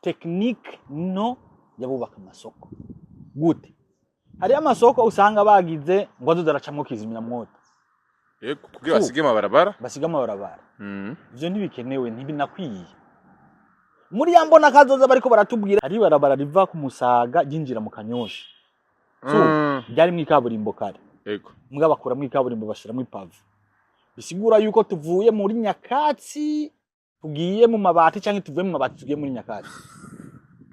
technique no yabubaka amasoko gute. Hari amasoko usanga bagize ngo zozaracamwo kizimyamwoto kugira basige amabarabara ivyo ntibikenewe ntibinakwiye. Muri yambona kazoza bariko baratubwira ari barabara riva ku Musaga ginjira mu Kanyosha byari mu ikaburimbo kare mbwa bakura mu ikaburimbo bashira mu ipavu bisigura yuko tuvuye muri Nyakatsi tugiye mu mabati canke tuvuye mu mabati tugiye muri Nyakatsi.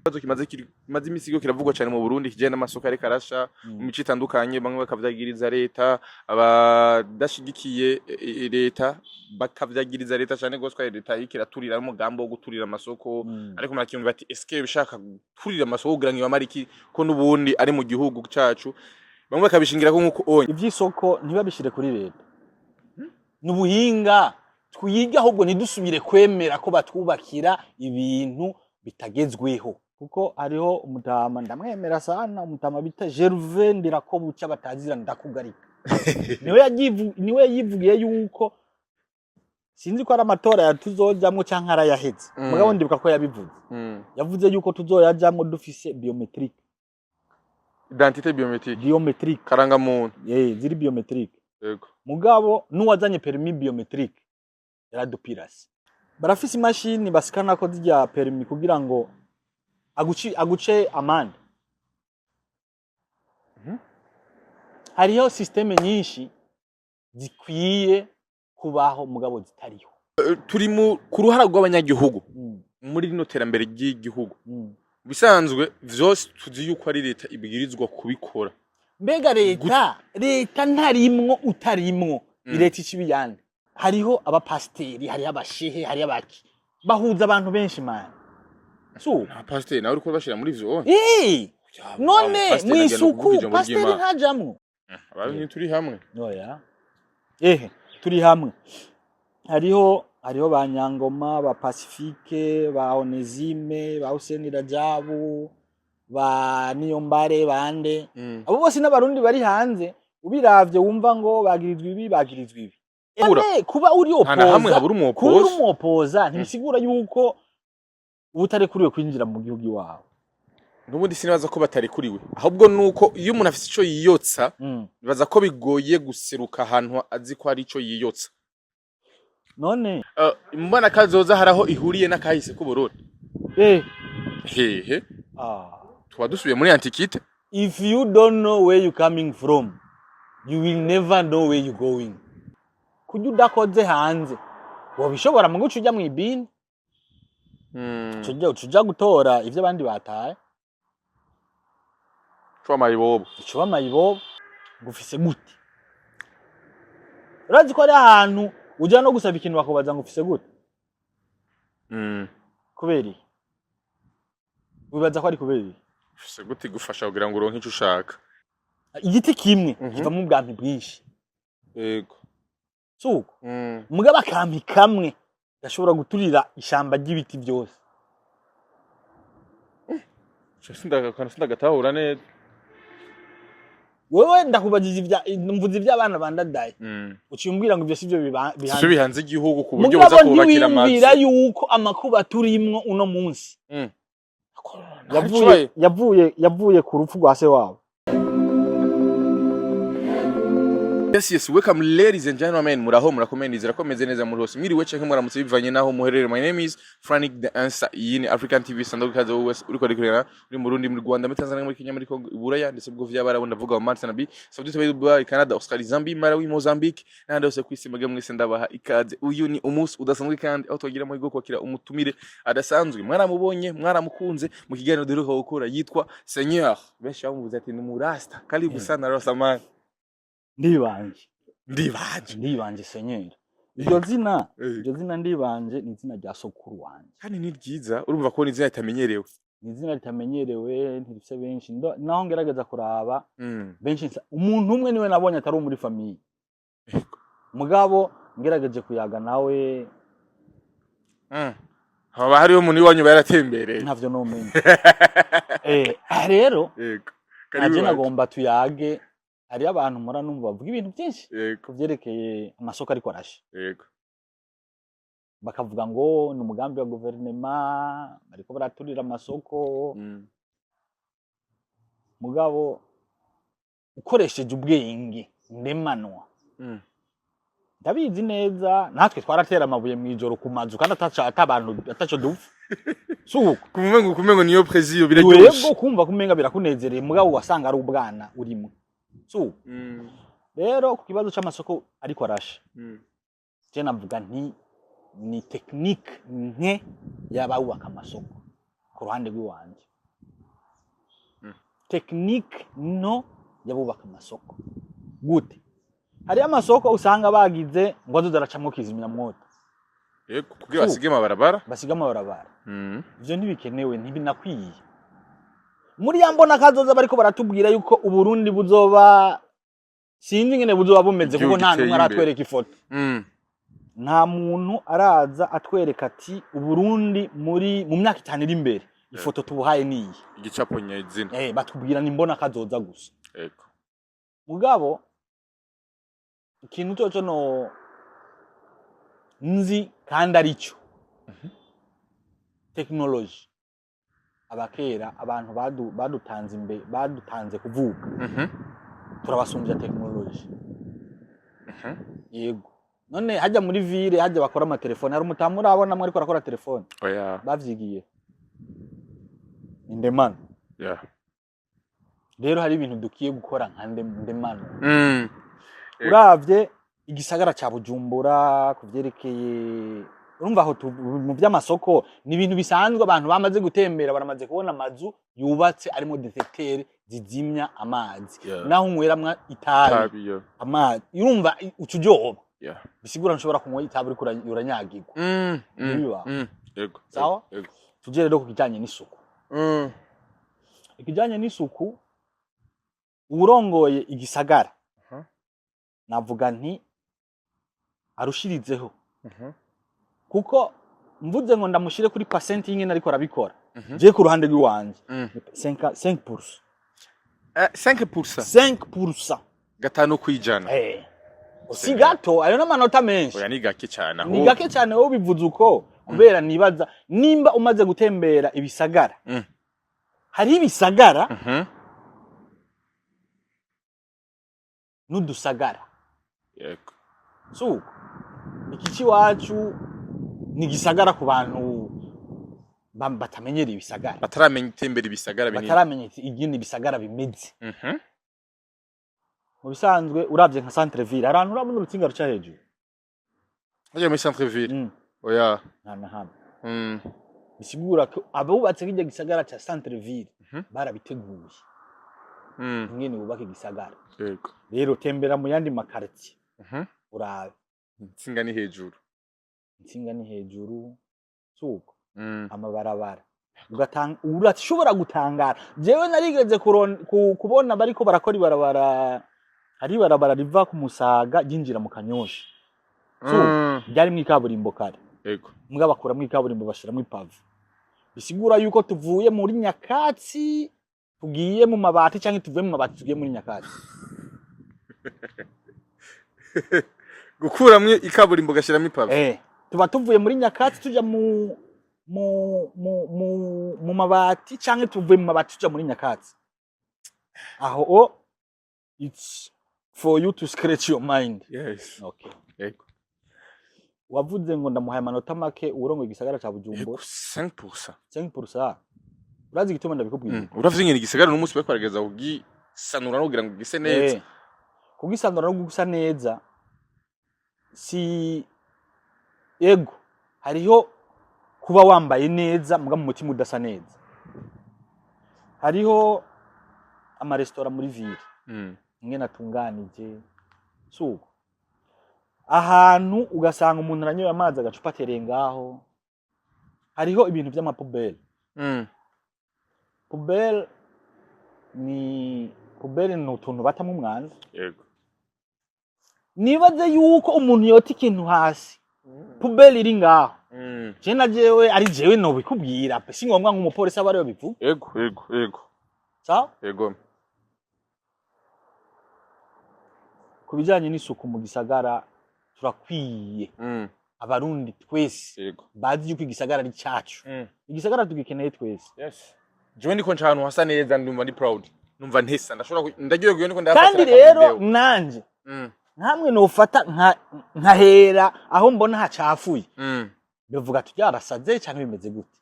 Kibazo kimaze imisigo kiravugwa cyane mu Burundi kijanye n'amasoko ari karasha mu mico itandukanye bamwe bakavyagiriza leta abadashigikiye leta bakavyagiriza leta cyane goswa leta ikiraturira umugambo wo guturira amasoko ariko murakiye bati eske bishaka guturira amasoko kugira ngo amariki ko nubundi ari mu gihugu cacu bamwe bakabishingira ko nkuko onye ivy'isoko ntibabishire kuri leta n'ubuhinga twiga ahubwo ntidusubire kwemera ko batwubakira ibintu bitagezweho kuko ariho umutama ndamwemera sana umutama bita Gervais Ndirakobuca batazira ndakugarika niwe yivugiye yuko sinzi ko ari amatora yatuzojamwe canke arayaheze mugabo ndibuka ko yabivuze yavuze yuko tuzoyajamwe dufise biometrique identité biometrique karanga muntu ziri biometrique mugabo nuwazanye permis biometrique yaradupirasi barafise imashini basikana ko zijya permis kugira ngo aguce amande. Hariho systeme nyinshi zikwiye kubaho mugabo zitariho. Turi ku ruhara rw'abanyagihugu muri rino terambere ry'igihugu bisanzwe vyose tuzi yuko ari leta ibigirizwa kubikora. Mbega leta ntarimwo utarimwo leta ikibiyande. Hariho abapasteri hariho abashehe hariho abaki bahuza abantu benshi man. So pasteur nawe uriko bashira muri ivyo none mwisuku pasteur ntajamwo abantu turi hamwe oya turi hamwe hariho ba Nyangoma ba Pacifique ba Onesime ba Hussein Rajabu ba Niyombare bande abo bose n'abarundi bari hanze ubiravye wumva ngo bagirizwa ibi kuba uri opoza ntibisigura yuko utarekuriwe kwinjira mu gihugu iwawe. Nubundi sinabaza ko batarekuriwe ahubwo nuko iyo umuntu afite ico yiyotsa bibaza ko bigoye guseruka ahantu azi ko ari ico yiyotsa none imbana kazoza haraho ihuriye n'akahise ku Burundi twadusubiye muri antiquite. If you don't know where you coming from you will never know where you going. Kujya udakoze hanze wabishobora mu guca ujya mu ibini tujya gutora ivyo abandi bataye cwa mayibobo ngufise gute urazi ko ari ahantu ujya no gusaba ikintu bakubaza ngufise gute kubera wibaza ko ari kubera ufise gute gufasha kugira ngo uronke ico ushaka igiti kimwe kivamo ubwampi bwinshi yego suko mugaba akampi kamwe gashobora guturira ishamba ry'ibiti byose sindagatahura neza wewe ndakubajije mvuze iby'abana bandadaye ucimbwira ngo ibyo sivyo bihanze igihugu ku buryo buza kubakira amazi mugabo yuko amakuba turimwo uno munsi yavuye ku rupfu rwa se wabo. Yes, welcome ladies and gentlemen. Muraho murakomendizira komeze neza muri hose. Mwiriwe canke muramutse bivanye naho muherere. My name is Frank the Answer. Iyi ni African TV Sandok kaza wese uriko rekurena uri mu Burundi mu Rwanda muri Tanzania muri Kenya muri Kongo Buraya ndetse bwo vyabara ndavuga mu Martin Nabi Saudi Arabia Canada Australia Zambia Malawi Mozambique n'ahandi hose kwisimaga mwese ndabaha ikaze. Uyu ni umunsi udasanzwe kandi aho twagira mu kwakira umutumire adasanzwe mwaramubonye mwaramukunze mu kiganiro duheruka gukora yitwa Seigneur benshi bamuvuze ati ni murasta karibu sana Rosaman. Ndibanje Seigneur. Iryo zina ndibanje ni izina rya sokuru wanje. Kandi ni ryiza urumva ko ni izina litamenyerewe. Ni izina litamenyerewe ntirifise benshi naho ngerageza kuraba benshi umuntu umwe niwe nabonye atari muri famille. Mugabo ngerageje kuyaga nawe haba hariho umuntu wanyu baratembereye. Ntavyo no menye. Rero aje nagomba tuyage hari abantu mura numva bavuga ibintu byinshi kuvyerekeye amasoko ariko arashe. Yego. bakavuga ngo ni umugambi wa guverinema bariko baraturira amasoko mugabo ukoresheje ubwenge ndemanwa ndabizi neza natwe twaratera amabuye mwijoro ku mazu kandi atabantu ataco dupfa suko kumengo niyo prezi biraryoshe yego kumva kumenga birakunezereye mugabo wasanga ari ubwana urimo suko rero ku kibazo c'amasoko ariko arasha je navuga nti ni technique nke y'abubaka amasoko ku ruhande rw'iwanje technique no y'abubaka amasoko gute hari amasoko usanga bagize ngo azodaracamwo kizimyamwoto yego kugira basige amabarabara ivyo ntibikenewe ntibinakwiye muri yambona kazoza bariko baratubwira yuko uburundi buzoba sinzi ngene buzoba bumeze kuko nta numwe aratwereka ifoto nta muntu araza atwereka ati uburundi mu myaka 5 iri imbere ifoto tubuhaye niyi igicapo nyezina batubwira nimbona kazoza gusa yego mugabo ikintu cyo no nzi kandi arico technology abakera abantu badutanze kuvuka turabasumbya technology yego none hajya muri ville hajya bakora ama telefone hari umutamu urabona mwe ariko arakora telefone oya bavyigiye indemano rero hari ibintu dukiye gukora nka ndemano uravye igisagara ca Bujumbura kuvyerekeye urumva aho mu by'amasoko ni ibintu bisanzwe abantu bamaze gutembera baramaze kubona amazu yubatse arimo detecteur zizimya amazi naho umweramwa itabi amazi urumva ucujoba bisigura nshobora kunywa itabi uri kuranyagirwa nibiba yego sawa tuje rero ku kijanye n'isuku ikijanye n'isuku urongoye igisagara navuga nti arushirizeho kuko mvuze ngo ndamushire kuri % y'ingene ariko arabikora je ku ruhande rw'iwanje 5% 5% gatanu kwijana si gato ayo n'amanota menshi oya ni gake cyane aho ni gake cyane wowe bivuze uko kubera nibaza nimba umaze gutembera ibisagara hari ibisagara n'udusagara yego suko ikici wacu ni gisagara ku bantu batamenyera ibisagara bataramenya itembera ibisagara binini bataramenya igini ibisagara bimeze mu bisanzwe uravye nka centre ville arantu urabona urutsinga ruca hejuru aje muri centre ville oya nta hamwe bisigura ko abubatse kijya gisagara ca centre ville barabiteguye ingene bubaka igisagara yego rero tembera mu yandi makartie urabe insinga ni hejuru suko amabarabara urashobora gutangara jewe narigeze kubona bariko barakora ibarabara hari ibarabara riva ku Musaga ginjira mu Kanyosha byari mu ikaburimbo kare yego mbwa bakura mu ikaburimbo bashira mu ipave bisigura yuko tuvuye muri Nyakatsi tugiye mu mabati cyangwa tuvuye mu mabati tugiye muri Nyakatsi gukuramwe ikaburimbo gashiramo ipave tuba tuvuye muri Nyakatsi tuja mu mabati cyangwa tuvuye mu mabati tuja muri Nyakatsi aho it's for you to scratch your mind. Yes. Okay. Yego. Wavuze ngo ndamuhaye amanota make urongo igisagara ca Bujumbura. 5%. 5%. Urazi gituma ndabikubwira. Uravye ngene igisagara n'umunsi bakwarageza kugisanura no kugira ngo gise neza. Kugisanura no gusa neza. Si yego. Hariho kuba wambaye neza muga mu mutima udasa neza. Hariho ama restaurant muri ville. Ngena tunganije. Suko. Ahantu ugasanga umuntu aranyoye amazi agacupa aterengaho. Hariho ibintu by'amapubele. Pubele ni utuntu batamo umwanda. Yego. Nibaze yuko umuntu yota ikintu hasi. Pubele iri ngaho. Je na jewe ari jewe no bikubwira pe si ngombwa nk'umupolisi abariyo bivuga. Yego. Sawa? Yego. Kubijanye n'isuku mu gisagara turakwiye abarundi twese yego bazi yuko igisagara ari cacu. Igisagara tugikeneye twese. yes jewe ndiko nca ahantu hasa neza ndumva ndi proud numva ntesa ndashobora ndagiye kuyo ndiko Kandi rero nanje nkamwe nofata nkahera aho mbona hacafuye bivuga ati byarasaze cyane bimeze gute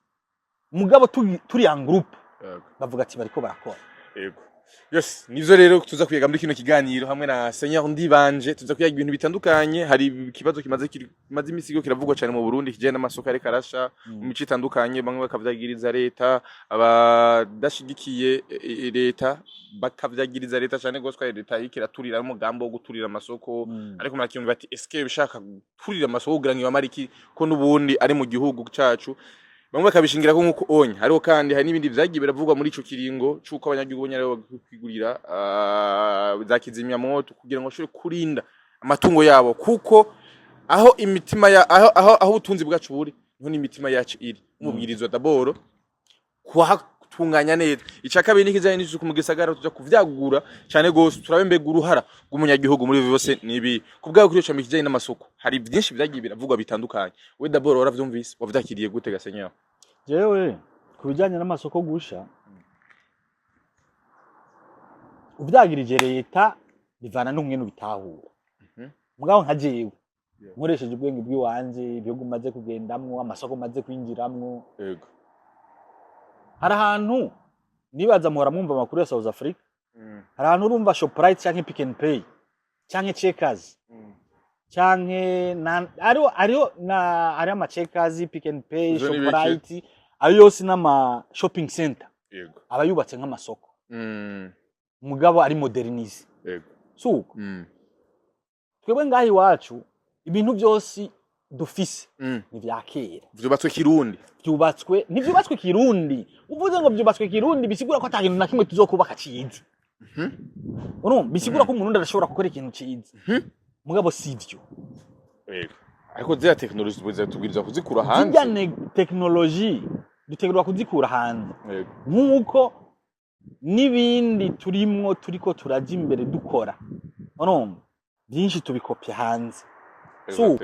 mugabo turi ya group bavuga ati bariko barakora. Yego yes nivyo rero tuza kwiga muri kino kiganiro hamwe na Seigneur Ndibanje tuza kwiga ibintu bitandukanye. Hari ikibazo kimaze imisigo kiravugwa cyane mu Burundi kijanye n'amasoko ari karasha mu mico itandukanye, bamwe bakavyagiriza leta, abadashigikiye leta bakavyagiriza leta cyane goswa leta ikiraturira umugambo wo guturira amasoko, ariko muracyumva bati eske bishaka guturira amasoko kugira ngo bamariki ko n'ubundi ari mu gihugu cyacu, bamwe bakabishingira ko nkuko onye. Hariho kandi hari n'ibindi vyagiye biravugwa muri ico kiringo cuko abanyagihugu bonyare kwigurira za kizimyamoto kugira ngo bashobore kurinda amatungo yabo, kuko aho imitima ya aho ubutunzi bwacu buri niho n'imitima yacu iri. Umubwirizwa daboro kuhatunganya neza. Ica kabiri nikizanye n'isuku mu gisagara tuja kuvyagura cyane gose, turabe mbega uruhara rw'umunyagihugu muri byose nibi kubgaho kuri ico mikijanye n'amasoko. Hari byinshi vyagiye biravugwa bitandukanye, we daboro waravyumvise wavyakiriye gute Gasenyera? Jewe kubijanye n'amasoko gusha uvyagirije leta bivana n'umwene bitahura. Mugabo nka jewe nkoresheje ubwenge bw'iwanje ibyo gumaze kugendamwo amasoko maze kwinjiramwo. Yego hari ahantu nibaza muhora mwumva amakuru ya South Africa, hari ahantu urumva Shoprite canke Pick and Pay canke Checkers canke ariho ama Checkers, Pick and Pay, Shoprite, ayo yose n'ama shopping center. Yego aba yubatse nk'amasoko mugabo ari modernize. Yego suko twebwe ngahi iwacu ibintu byose dufise ni vya kera, vyubatswe kirundi, ntivyubatswe kirundi. Uvuze ngo vyubatswe kirundi bisigura ko atakintu na kimwe tuzokubaka ciza. Urumva bisigura ko umuntu arashobora gukora ikintu ciza, mugabo sivyo. Yego ariko zya technology tubwirizwa kuzikura hanze. Zijya technology dutegerwa kuzikura hanze. Yego nkuko nibindi turiko turaje imbere dukora, urumva byinshi tubikopya hanze.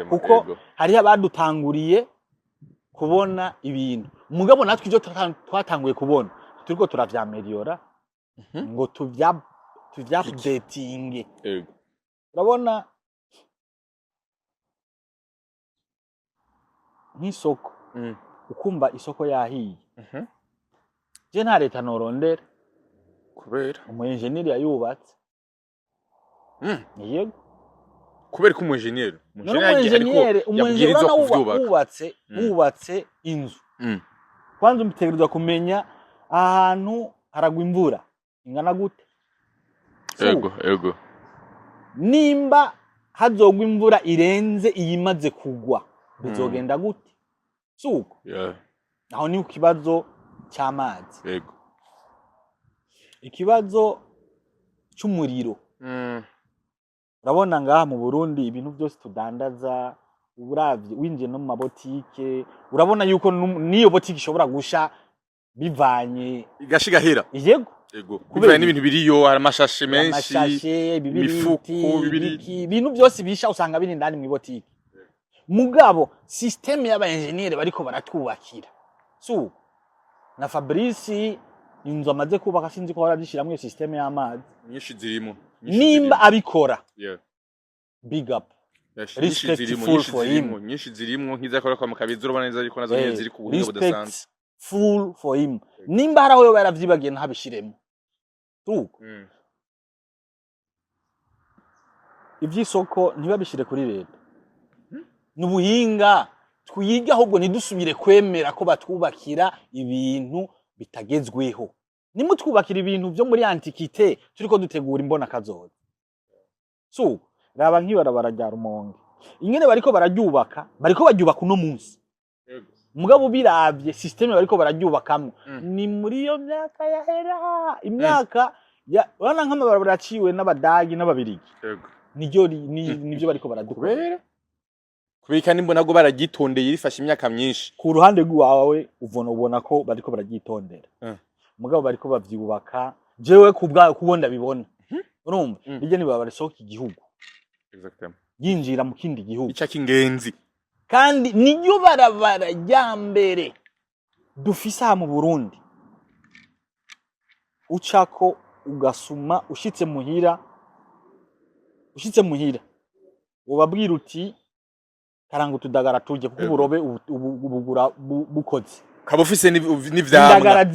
Kuko hari abadutanguriye kubona ibintu, mugabo natwe ivyo twatanguye kubona turiko turavyameliora ngo tuvyaupdating. Yego urabona nk'isoko ukumva isoko yahiye, je nta leta norondera kubera umu engineer yayubatse. Yego kubera ko umu engineer wubatse inzu kwanza umitegerezwa kumenya ahantu haragwa imvura ingana gute. Yego nimba hazogwa imvura irenze iyimaze kugwa bizogenda gute. Suko aho ni ikibazo cy'amazi. Yego ikibazo cy'umuriro. Urabona ngaha mu Burundi ibintu byose tudandaza uravye winje no mu mabotike, urabona yuko niyo botike ishobora gusha bivanye igashigahera. Yego kubera n'ibintu biriyo, hari amashashe menshi, imifuko ibintu byose bisha usanga biri ndani mu botike. Mugabo system y'aba engineer bariko baratwubakira na Fabrice inzu amaze kubaka sinzi ko baradishiramwe iyo system y'amazi nyinshi zirimo, nimba abikora big up, respectful for him. Nyinshi zirimo nk'izakora kwa makabizo urabona neza ariko nazo ziri ku buhinga budasanzwe. Full for him. Nimba haraho yo baravyibagiye ntabishiremo. Ivy'isoko ntibabishire kuri leta. Nubuhinga twiga ahubwo nidusubire kwemera ko batwubakira ibintu bitagezweho. Nimutwubakira ibintu byo muri antiquité turiko dutegura imbona kazoza. Raba nk'ibarabara rya Rumonge ingene bariko bararyubaka uno munsi. Mugabo biravye system bariko bararyubakamwe ni muri iyo myaka yahera, imyaka ya bana nk'amabarabara yaciwe n'abadagi n'ababirigi. Nivyo bariko baradukora kubika nimbona go baragitondeye rifashe imyaka myinshi. Ku ruhande rwawe ubona ko bariko baragitondera, mugabo bariko bavyubaka. Jewe kubonda bibona urumva bijye ni baba basohoka igihugu exactement yinjira mu kindi gihugu ica kingenzi kandi niyo barabara rya mbere dufise aha mu Burundi ucako ugasuma ushitse muhira ubabwira uti karanga utudagara turye kuko uburobe ubugura bukoze kaba ufise n'ivyamwa indagara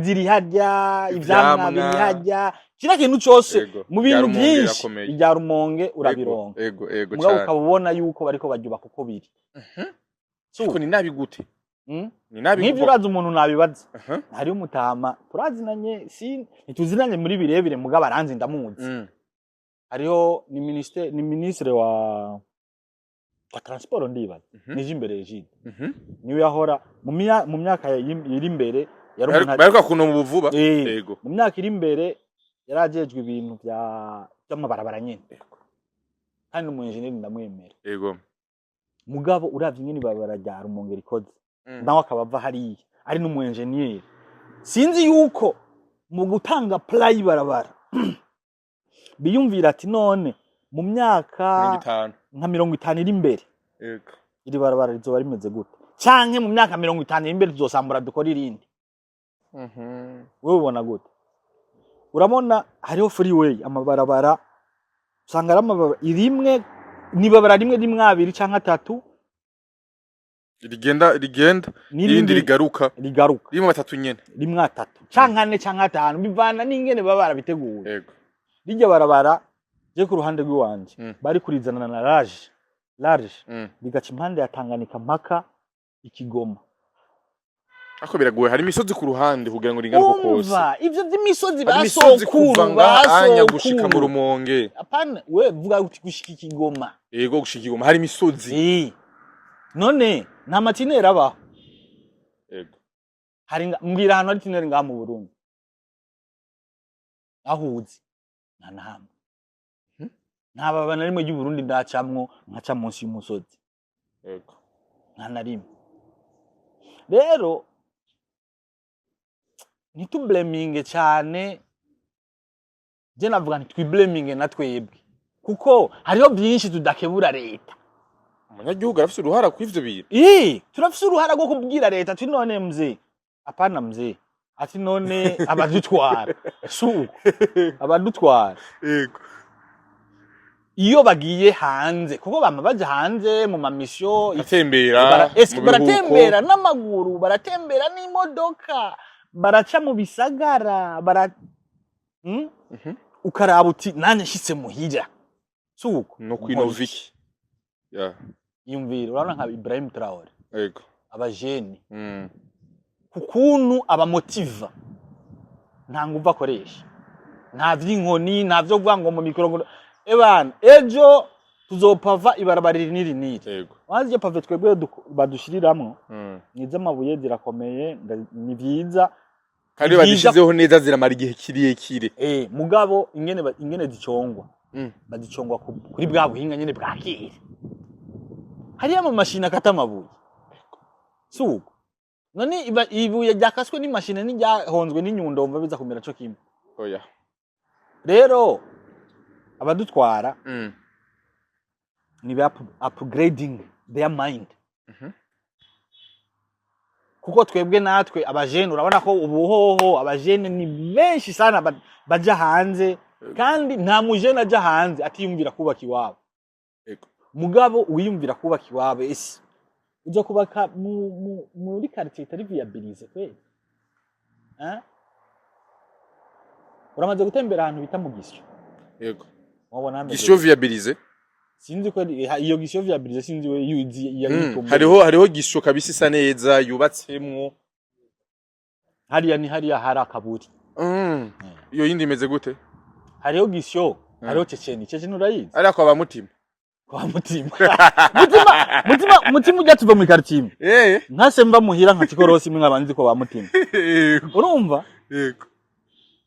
ziri harya ivyamwa biri harya kira kintu cyose mu bintu byinshi bijya Rumonge urabironga ego mugabo ukabona yuko bariko baryubaka uko biri suko ni nabi gute ni nabi nk'ivyo uraza umuntu nabibaza hari umutama turazinanye ntituzinanye muri birebire mugabo aranzi ndamuzi hariho ni ministre wa transport ndibaza nije imbere y'Egide niwe yahora mu myaka iri imbere bariko kuno mu buvuba yego mu myaka iri imbere yarajejwe ibintu by'amabarabara nyene kandi umu engineer ndamwemera yego mugabo uravye nyene barabara rya Rumonge rikoze nawe akabava hariya ari n'umu engineer sinzi yuko mu gutanga play barabara biyumvira ati none mu myaka nka 50 iri imbere yego iri barabara rizoba rimeze gute canke mu myaka 50 iri imbere tuzosambura dukora irindi wewe ubona gute urabona hariho freeway amabarabara usanga ari irimwe nibabara rimwe abiri canke atatu rigenda irindi rigaruka rimwe batatu nyene rimwe atatu canke ane canke atanu bivana n'ingene baba barabiteguye yego rijya barabara je ku ruhande rw'iwanje bari kurizana na large bigaca impande ya Tanganyika mpaka Ikigoma ako biragoye hari imisozi ku ruhande kugira ngo ringaruko kose ivyo vy'imisozi basokuru gushika mu Rumonge apana we vuga gushika Ikigoma yego gushika Ikigoma hari imisozi none nta matinera abaho yego hari mbwira hano ari tinera ngaha mu Burundi ahuzi ntanahama nta babana rimwe y'u Burundi ndacamwo nkaca munsi y'umusozi yego nta rimwe rero ntitubleminge cyane je navuga nti twibleminge na twebwe kuko hariho byinshi tudakebura leta umunyagihugu arafise uruhara kw'ivyo bintu turafise uruhara rwo kubwira leta ati none mzee apana mzee ati none abadutwara suko abadutwara yego iyo bagiye hanze kuko bama baje hanze mu mamisyo baratembera n'amaguru baratembera n'imodoka baraca mu bisagara ukaraba uti nanye nshitse muhira suko no kwinoviki yumvira urabona nka Ibrahim Traore yego abajeni kukuntu abamotiva nta nguva akoresha nta vy'inkoni nta vyo kuvuga ngo mu mikoro ebana ejo tuzopava ibarabarira niri yego wazi pave twebwe badushiriramwo niza amabuye zirakomeye ni vyiza kandi badishizeho neza ziramara igihe kirekire mugabo ingene zicongwa bazicongwa kuri bwa buhinga nyene bwakire hari ama mashine akata amabuye suko none ibuye ryakaswe ni mashine n'iryahonzwe n'inyundo umva biza kumera cyo kimwe oya rero abadutwara ni upgrading their mind kuko twebwe natwe abajene urabona ko ubuhoho abajene ni benshi sana baja hanze kandi nta mujene aja hanze atiyumvira kubaka iwabo mugabo uyumvira kubaka iwabo ese uja kubaka muri quartier itari viabilize kweli uramaze gutembera ahantu bita mu Gisyo yego wabona Gisyo viabilize sinzi ko iyo Gisyo viabilize sinzi we yuzi hariho Gisyo kabisa isa neza yubatsemwo hariya hari akaburi iyo yindi imeze gute hariho Gisyo hariho Ceceni urayizi ari kwa bamutima mutima ujya tuva mu quartier nkase mba muhira nka Kikorosi mwe nkabanzi ko bamutima urumva yego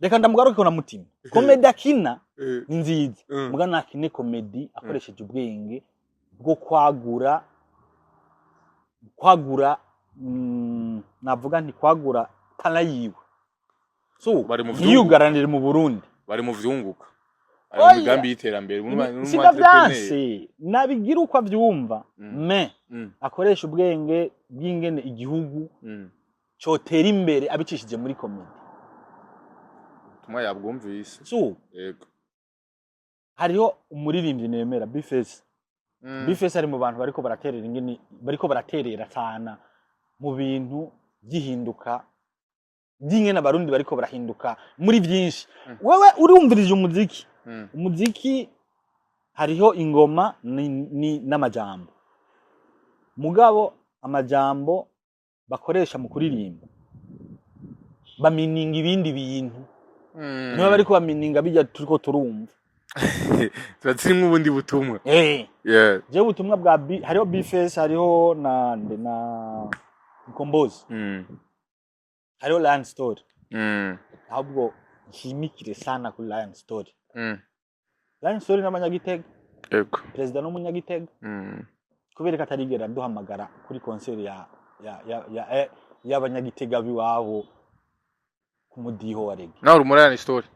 reka ndamugaruke ko na mutima komedi akina nziza muga nakine komedi akoresheje ubwenge bwo kwagura navuga nti kwagura tala yiwe so yiyugaranire mu Burundi bari mu vyunguka ari migambi y'iterambere sinavyanse nabigira uko avyumva me akoresha ubwenge bw'ingene igihugu cotera imbere abicishije muri komite tuma yabwumvise yego hariho umuririmbyi nemera Bifese Bifese ari mu bantu bariko baraterera cyane mu bintu gihinduka by'ingene abarundi bariko barahinduka muri byinshi wewe urumvirije umuziki umuziki hariho ingoma n'amajambo mugabo amajambo bakoresha mu kuririmba bamininga ibindi bintu niba bariko bamininga bijya turiko turumva turatsimwe ubundi butumwa je butumwa bwa hariho Bifese hariho na Kombozi hariho Lion Story ahubwo nshimikire sana kuri Lion Story Lion Story n'abanyagitega yego president n'umunyagitega kubera katarigera duhamagara kuri concert y'abanyagitega biwabo ku mudiho wa reggae nawe uri Lion Story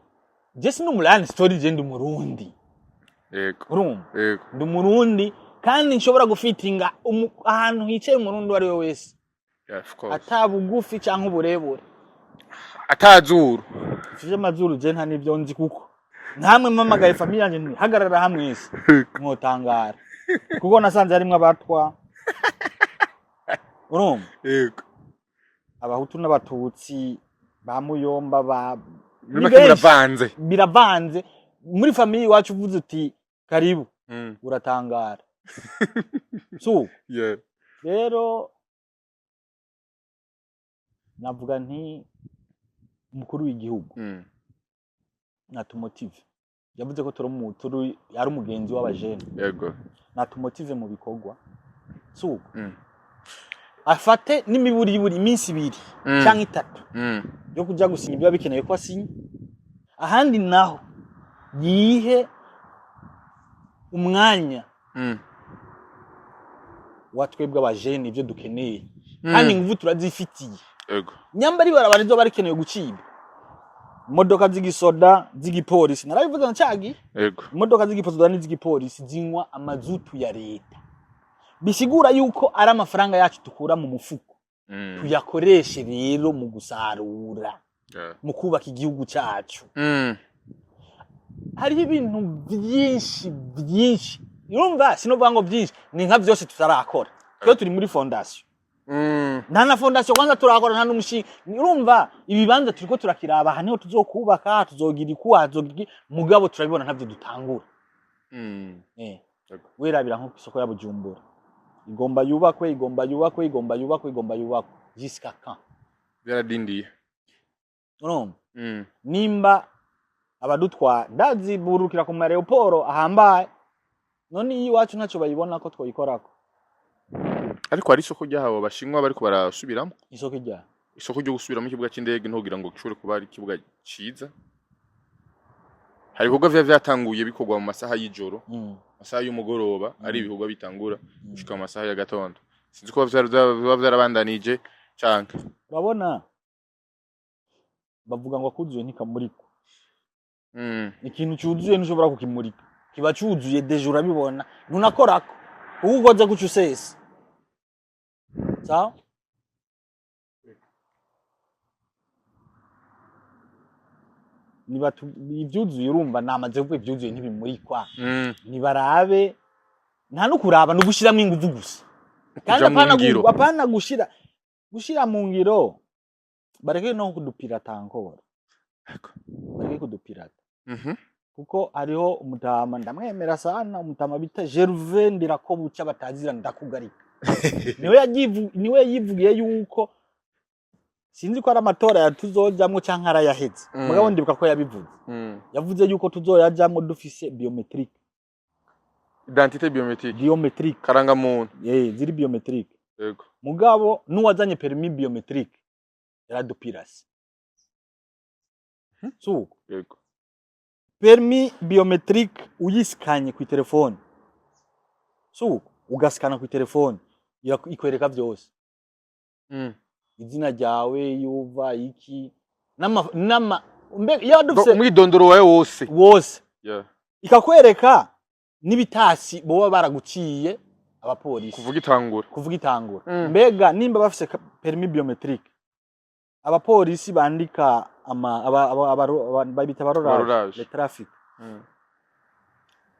Jesse no Lion Story je ndi Murundi yego yego ndi Murundi kandi nshobora gufitinga ahantu hicaye Murundi wari we wese of course atabugufi cyangwa uburebure atazuru fije amazuru je nta nivyo nzi kuko ntamwe mamagaye famille yanje nti hagarara hamwe isi mwotangara kuko nasanze harimo abatwa yego abahutu n'abatutsi ba Muyomba biravanze muri famille wacu uvuze uti karibu uratangara rero navuga nti umukuru w'igihugu natumotive yavuze ko turi ari umugenzi w'abajene yego natumotive mu bikorwa afate n'imiburi iminsi 2 cyangwa 3 yo kujya gusinya ibyo bikeneye ko asinya ahandi naho yihe umwanya watwebwe abajene ibyo dukeneye kandi nguvu turazifitiye yego nyambari barabarizo barikeneye guciba imodoka z'igisoda z'igipolisi narabivuze ncagi yego imodoka z'igisoda n'iz'igipolisi zinywa amazutu ya leta bisigura yuko ari amafaranga yacu tukura mu mufuko tuyakoreshe rero mu gusarura mu kubaka igihugu cyacu hari ibintu byinshi urumva sinovuga ngo byinshi ni nka byose tutarakora cyo turi muri fondation nta na fondation kwanza turakora nta n'umushinga urumva ibibanza turiko turakiraba haniho tuzokubaka tuzogira mugabo turabibona ntavyo dutangura werabira nko isoko ya Bujumbura igomba yubakwe jusqu'à quand byaradindiye urumva nimba abadutwa ndazi burukira ku aeroport ahambaye none iyi wacu ntacyo bayibona ko twoyikorako ariko hari isoko ryahawe abashinwa bariko barasubiramo isoko ryo gusubiramo ikibuga cy'indege ntugira ngo gishobore kuba ari ikibuga ciza hari ibikorwa vyatanguye bikorwa mu masaha y'ijoro masaha y'umugoroba ari ibikorwa bitangura gushika mu masaha ya gatondo sinzi ko vyarabandanije canke urabona bavuga ngo akuzuye ntikamuriko ikintu cyuzuye ntushobora kukimurika kiba cyuzuye deje urabibona ntunakorako ugoze guca usesa sawa niba ibyuzuye urumva namaze kuko ibyuzuye ntibimurikwa nibarabe nta no kuraba no gushiramo ingufu gusa kandi apana gushira mu ngiro bareke no kudupirata ankora bareke kudupirata kuko ariho umutama ndamwemera sana umutama bita Gervais Ndirakobuca batazira ndakugarika niwe yivugiye yuko sinzi ko ari amatora yatuzojamwe canke arayaheze mugabo ndibuka ko yabivuze yavuze yuko tuzoyajamwe dufise biometrique identité biometrique karanga muntu ziri biometrique yego mugabo nuwazanye permis biometrique yaradupirasi yego permis biometrique uyisikanye ku telefone ugasikana ku telefone ikwereka byose izina ryawe yuva iki nama yadufise mwidondoro wawe wose ikakwereka n'ibitasi boba baraguciye abapolisi kuvuga itangura mbega nimba bafise permis biometrique abapolisi bandika babita barorage le traffic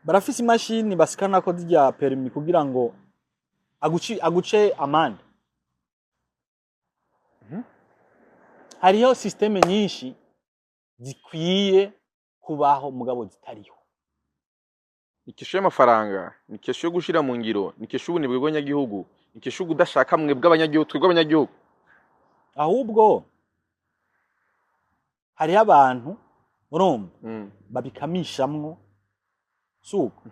barafise imashini basikana ko zijya permis kugira ngo aguce amande. Hariho systeme nyinshi zikwiye kubaho mugabo zitariho. Ikisho y'amafaranga, nikisho yo gushira mu ngiro, nikisho ubunebwe bw'abanyagihugu, nikisho udashaka mwe bw'abanyagihugu. Ahubwo hariho abantu urumva babikamishamwo suko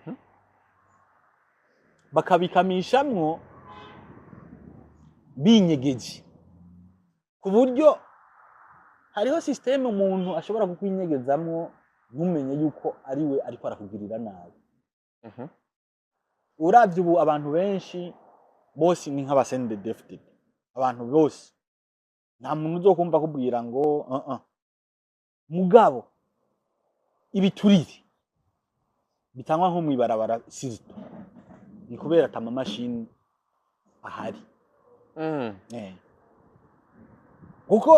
bakabikamishamwo binyegeje ku buryo hariho systeme umuntu ashobora kukwinyegezamwo ntumenye yuko ari we ariko arakugirira nabi. Uravye ubu abantu benshi bose ni nk'abasende defted, abantu bose nta muntu uzokumva kubwira ngo mugabo ibiturire bitangwa nko mwibarabara sizito ni kubera atama machine ahari. Kuko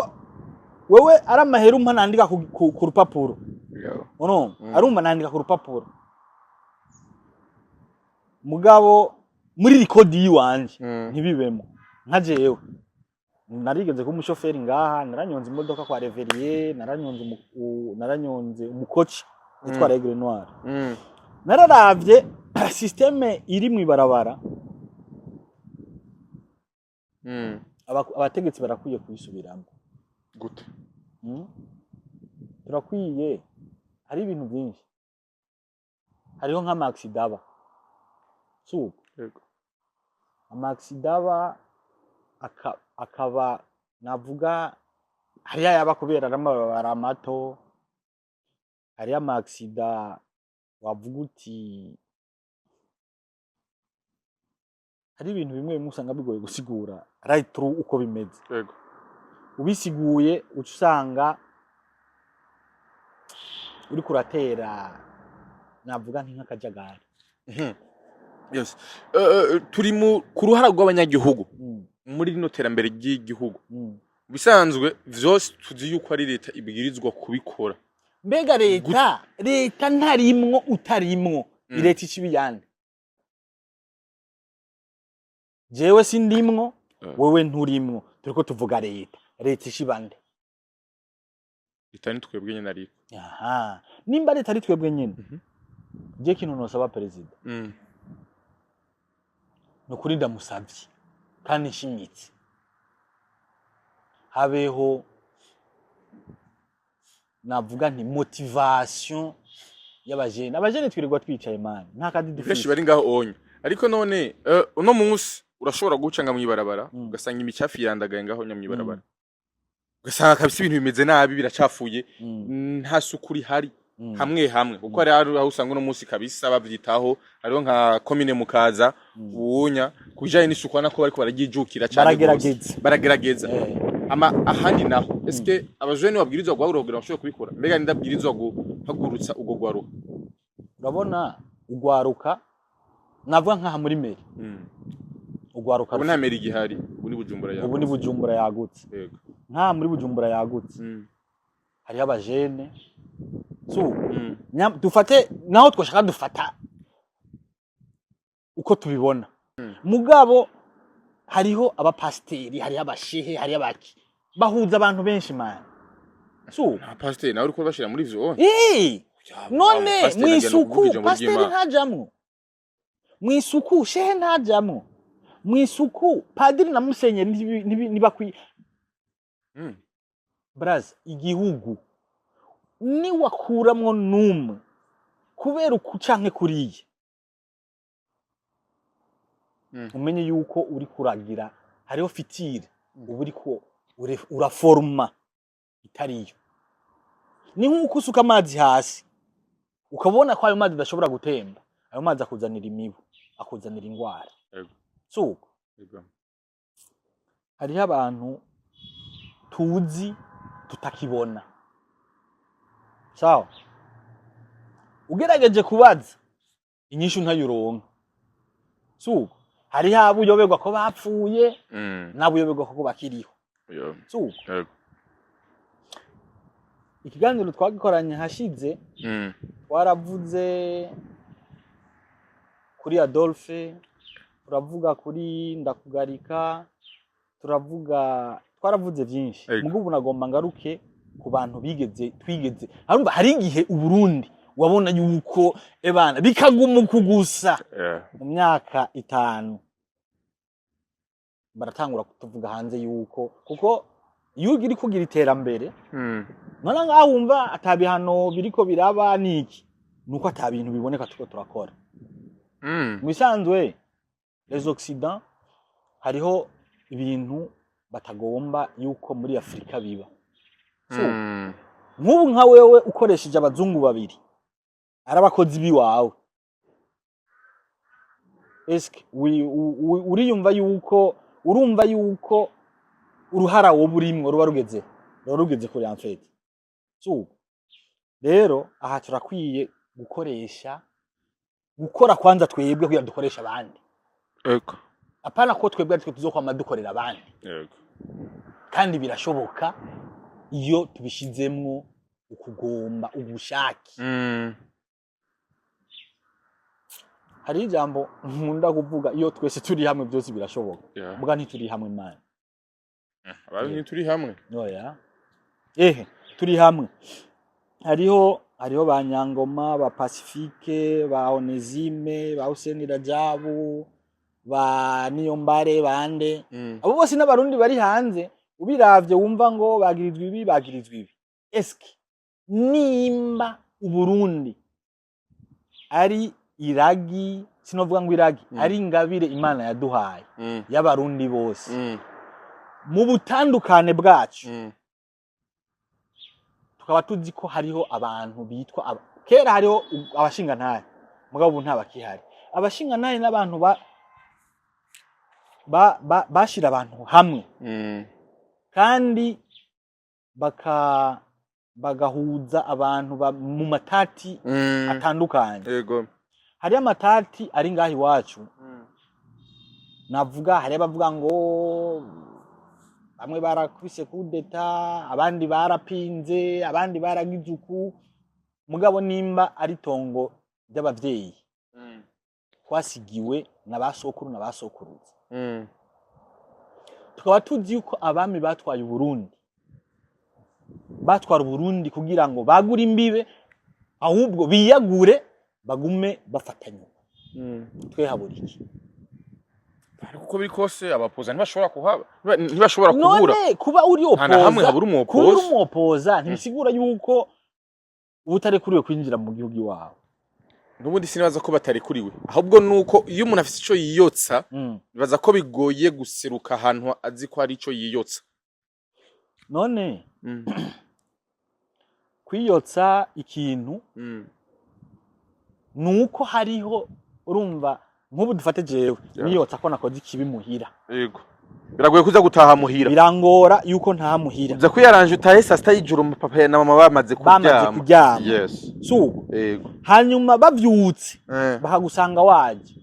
wewe ari amahera umpa nandika ku rupapuro ono arumva nandika ku rupapuro mugabo muri record yiwanje ntibibemo nka jewe narigeze ko umushoferi ngaha naranyonze imodoka kwa Reverier naranyonze umukoci witwa Règle Noire nararavye systeme iri mwibarabara abategetsi barakwiye kuyisubiramo gute turakwiye hari ibintu byinshi hariho nka maxidaba suko yego maxidaba akaba navuga hariya yaba kubera aramabara mato hariya maxida wavuga uti hari ibintu bimwe usanga bigoye gusigura right through uko bimeze yego ubisiguye ucusanga uri kuratera navuga nk'akajagari. Yes. Turi ku ruhara rw'abanyagihugu muri rino terambere ry'igihugu bisanzwe vyose tuzi yuko ari leta ibwirizwa kubikora. Mbega leta ntarimwo utarimwo leta ikibiyande jewe sindimwo wewe nturimwo turiko tuvuga leta ishibande leta ni twebwe nyene ariko nimba leta ari twebwe nyene je kintu nosaba perezida no kuri ndamusavye kandi nshimitse habeho navuga nti motivation y'abajene twirirwa twicaye man nta kandi dufresh bari ngaho onye ariko none uno munsi urashobora gucanga mu ibarabara ugasanga imicafu yandagaye ngaho nyamwibarabara ugasanga kabisa ibintu bimeze nabi biracafuye nta sukuri hari hamwe kuko ari aho usanga uno munsi kabisa bavyitaho hariho nka commune mukaza uwonya kujaye n'isuku nako bariko baragijukira cyane baragerageza ahandi naho eske abajene babwirizwa guhagurukira bashobora kubikora mbega ndabwirizwa guhagurutsa ugo gwaruka urabona ugwaruka navuga nka muri meri ugwaruka ubu nta meri gihari ubu ni Bujumbura yagutse yego nka muri Bujumbura yagutse hari abajene dufate naho twashaka dufata uko tubibona mugabo hariho abapasteri hariho abashehe hariho abaki bahuza abantu benshi man pasiteri nawe uriko bashira muri vyo none mwisuku pasiteri ntajamwo mwisuku shehe ntajamwo mwisuku padiri na musenyeri ntibakwiye braza igihugu ni wakuramwo numwe kubera ukucanke kuriye umenye yuko uri kuragira hariho fitire ubu uriko uraforma itariyo ni nk'uko usuka amazi hasi ukabona ko ayo mazi adashobora gutemba ayo mazi akuzanira imibu akuzanira ingwara suko hariho abantu tuzi tutakibona sawa ugerageje kubaza inyishu ntayuronka suko hari habo uyoberwa ko bapfuye nabo uyoberwa ko bakiriho suko ikiganiro twagikoranye hashize twaravuze kuri Adolphe turavuga kuri Ndakugarika twaravuze byinshi mugubu nagomba ngaruke ku bantu twigeze harumva hari igihe uburundi wabona yuko ebana bikaguma kugusa mu myaka 5 baratangura kutuvuga hanze yuko kuko iyo uri kugira iterambere none ngahumva atabihano biriko biraba niki nuko atabintu biboneka tuko turakora musanzwe les occidents hariho ibintu batagomba yuko muri Afrika biba nk'ubu nka wewe ukoresheje abazungu babiri arabakozi biwawe eske uriyumva yuko uruhara wo burimwe ruba rugeze kuri amfete rero aha turakwiye gukora kwanza twebwe kugira dukoresha abandi apana ko twebwe ariko tuzokwama dukorera abandi kandi birashoboka iyo tubishizemwo ukugomba ubushaki hari ijambo nkunda kuvuga iyo twese turi hamwe byose birashoboka muga ntituri hamwe man abantu turi hamwe oya turi hamwe hariho ba Nyangoma ba Pacifique ba Onesime ba Hussein Rajabu ba Niyombare bande abo bose n'abarundi bari hanze ubiravye wumva ngo bagirizwa ibi eske nimba uburundi ari iragi sinovuga ngo iragi ari ingabire Imana yaduhaye y'abarundi bose mu butandukane bwacu tukaba tuzi ko hariho abantu bitwa kera hariho abashingantare mugabo ubu ntabakihari abashingantare n'abantu bashira abantu hamwe kandi bagahuza abantu mu matati atandukanye hari amatati ari ngahi wacu navuga hari abavuga ngo bamwe barakubise kudeta abandi barapinze abandi baragizuku mugabo nimba ari tongo ry'abavyeyi twasigiwe n'abasokuru n'abasokuruza tukaba tuzi yuko abami batwaye Burundi batwara Burundi kugira ngo bagure imbibe ahubwo biyagure bagume bafatanya twehaburiki kuko biri kose abapoza ntibashobora kubura none kuba uri opoza hamwe habura umupoza ntibisigura yuko ubutarekuriwe kwinjira mu gihugu iwawe n'ubundi sinibaza ko batarekuriwe ahubwo nuko iyo umuntu afite ico yiyotsa bibaza ko bigoye guseruka ahantu azi ko ari ico yiyotsa none kwiyotsa ikintu nuko hariho urumva nk'ubu dufate jewe niyotsa ko nakoze ikibi muhira yego biragoye kuza gutaha muhira birangora yuko nta muhira uza kwiyaranje utahe saa sita y'ijoro mu papa na mama bamaze kuryama yes suko yego hanyuma bavyutse bahagusanga waje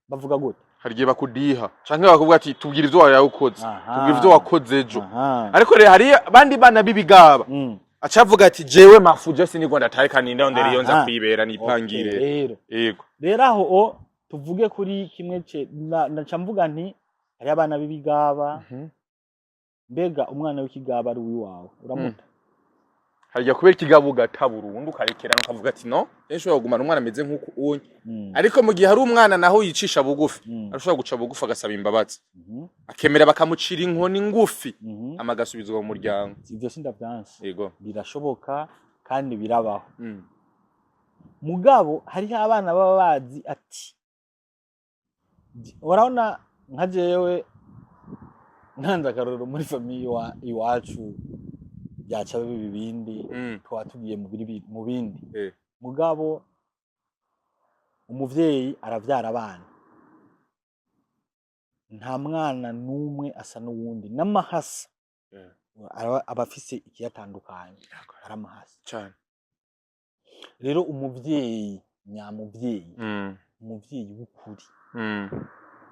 bavuga gute hari gihe bakudiha canke bakavuga ati tubwira ivyo wari ukoze tubwira ivyo wakoze ejo ariko rero hari bandi bana bibigaba acavuga ati jewe mafuje sinigwa ndatahe kaninde ndere iyo nza kwibera nipangire yego rero aho tuvuge kuri kimwe ndaca mvuga nti hari abana bibigaba mbega umwana w'ikigaba ari wiwawe uramuta hajya kubera ikigabo gata burundu ukarekera ukavuga ati no yeshobora kugumana umwana ameze nk'uko unye ariko mu gihe hari umwana naho yicisha bugufi arashobora guca bugufi agasaba imbabazi akemera bakamucira inkoni ngufi amagasubizwa mu muryango ivyo sindavyanse yego birashoboka kandi birabaho mugabo hari abana baba bazi ati urabona nka jewe ntanze akarorero muri famiye iwacu byaca bibindi twatugiye mu bindi mugabo umuvyeyi aravyara abana nta mwana numwe asa n'uwundi n'amahasa abafise ikiyatandukanye aramahasa cyane rero umuvyeyi nyamuvyeyi Mm. umuvyeyi w'ukuri Mm.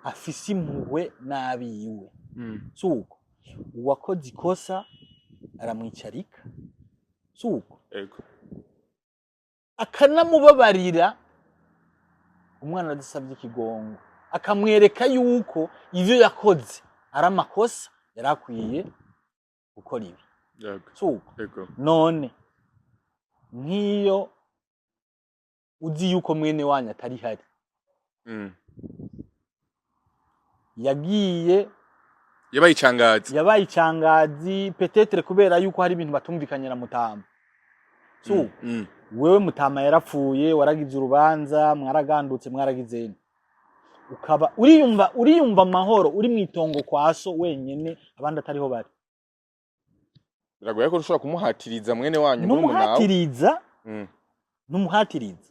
afise impuhwe n'abiwe Mm. suko uwakoze ikosa aramwicarika suko Ego. akanamubabarira umwana adasabye ikigongo akamwereka yuko ivyo yakoze ari amakosa yarakwiye gukora ibi Ego. suko Ego. none nk'iyo uzi yuko mwene wanyu atari hari Mm. yagiye Yabaye icangazi. yabaye icangazi petetre kubera yuko hari ibintu batumvikanye na Mutama suko Mm. wewe Mutama yarapfuye waragize urubanza mwaragandutse mwaragizeni ukaba uriyumva amahoro uri mwitongo kwa so wenyene abandi atariho bari Biragoye ko ushobora kumuhatiriza mwene wanyu muri munawe. numuhatiriza Mm. numuhatiriza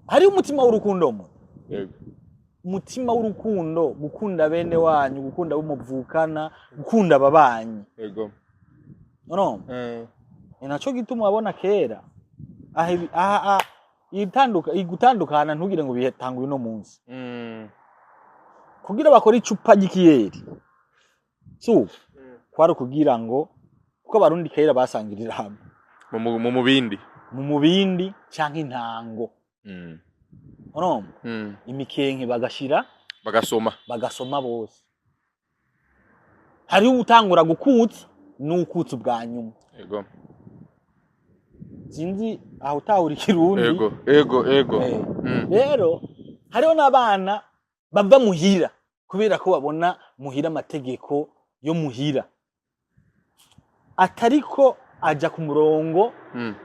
hari umutima w'urukundo mu Yego. umutima w'urukundo gukunda bene wanyu gukunda bumuvukana gukunda ababanyi Yego. no Mm. naco gituma wabona kera aha igutandukana ntugire ngo bihetanguye uno munsi Mm. kugira bakora icupa ry'ikiyeri so kwari kugira ngo kuko abarundi kera basangirira hamwe Mu mubindi. mu mubindi canke intango Mm. no Mm. imikenke bagashira bagasoma bose hariho utangura gukutsa n'ukutsa ubwa nyuma Ego. sinzi aho utahura ikirundi Ego. Mm. rero hariho n'abana bava muhira kubera ko babona muhira amategeko yo muhira atariko aja ku murongo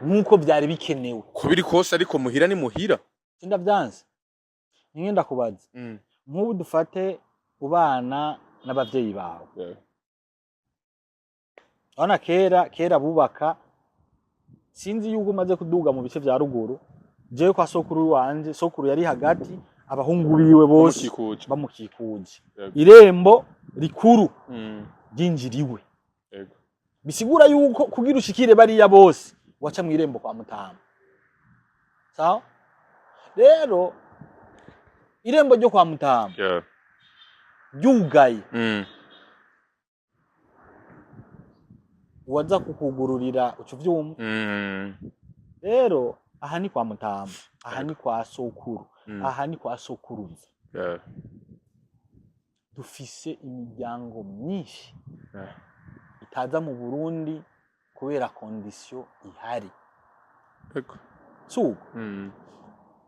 nk'uko byari bikenewe kubiri kose ariko muhira ni muhira sindavyanze ninge ndakubaza nk'ubu dufate ubana n'abavyeyi bawe Ona kera bubaka sinzi yuko umaze kuduga mu bice vya ruguru jewe kwa sokuru wanje sokuru yari hagati abahungu biwe bose bamukikuje irembo rikuru ryinjiriwe bisigura yuko kugira ushikire bariya bose waca mwirembo kwa Mutama sawa rero irembo ryo kwa Mutama ryugaye waza kukugururira ucu vyuma rero aha ni kwa Mutama aha ni kwa sokuru aha ni kwa sokuruza dufise imiryango myinshi itaza mu Burundi kubera condition ihari so